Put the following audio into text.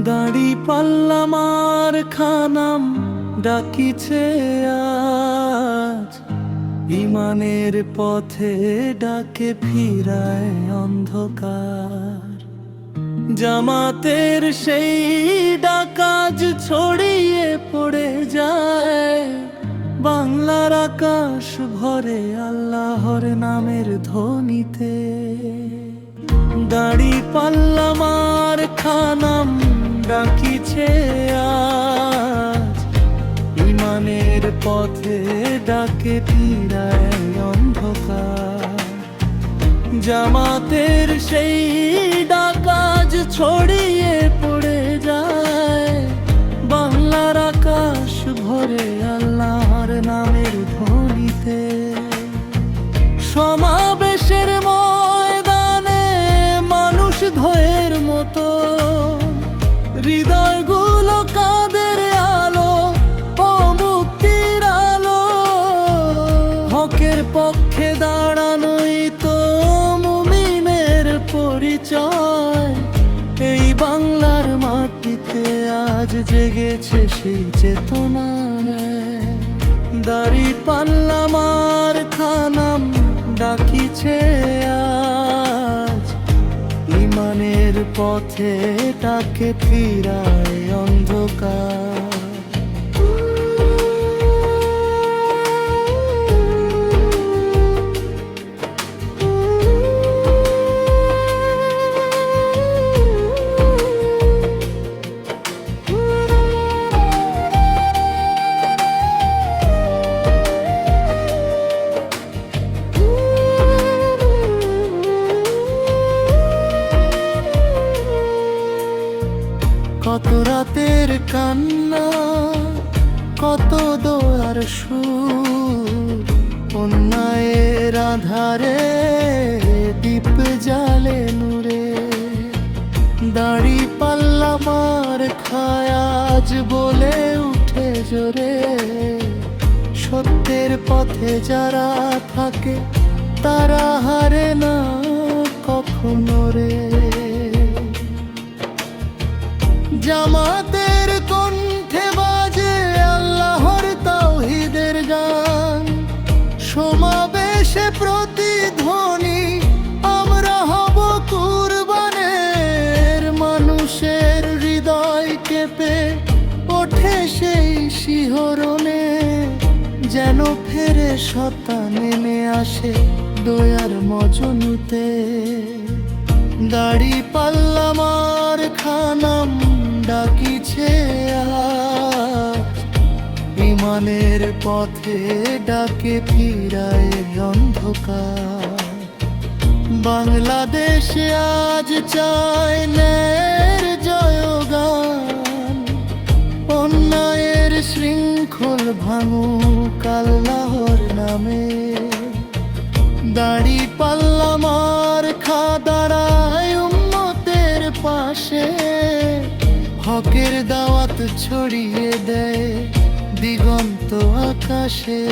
দাড়ি পাল্লা মার খানাম ডাকিছে আজ, ইমানের পথে ডাকে ফিরায় অন্ধকার। জামাতের সেই ডাকাজ ছড়িয়ে পড়ে যায়, বাংলার আকাশ ভরে আল্লাহর নামের ধ্বনিতে। দাড়ি পাল্লা মার খানাম ডাকিছে আজ, ইমানের পথে ডাকে ফিরায় অন্ধকার। জামাতের সেই ডাকাজ ছড়িয়ে পড়ে যায়, বাংলার আকাশ ভরে আল্লাহর নামের ধ্বনিতে। সমাবেশের ময়দানে মানুষ ধয়ের মতো, হৃদয়গুলো কাঁদের আলো ও মুক্তির আলো। হকের পক্ষে দাঁড়ানোই তো মুমিনের পরিচয়। এই বাংলার মাটিতে আজ জেগেছে সেই চেতনা। দাড়ি পাল্লা মার খানাম ডাকিছে আজ, ইমানের পথে ডাকে ফিরায় অন্ধকার। কত রাতের কান্না, কত দোয়ার সুর, অন্যায়ের আধারে দীপ জালে নূরে। দাড়ি পাল্লা মার খায় আজ বলে উঠে জোরে, সত্যের পথে যারা থাকে তারা হারে না কখনো রে। জামাতের কণ্ঠে বাজে আল্লাহর তাওহীদের গান, সমাবেশে প্রতিধ্বনি আমরা হব কুরবানের। মানুষের হৃদয় কেঁপে ওঠে সেই শিহরণে, যেন ফেরে সত্তা নেমে আসে দয়ার মজনুতে। দাড়ি পাল্লা মার খানাম ডাকিছে আজ, ইমানের পথে ডাকে ফিরায় অন্ধকার। বাংলাদেশে আজ চায় ন্যায়ের জয়গান, অন্যায়ের শৃঙ্খল ভাঙুক আল্লাহর নামে। দাড়ি পাল্লা মার খা দাঁড়ায় উম্মতের পাশে, হকের দাওয়াত ছড়িয়ে দেয় দিগন্ত আকাশে।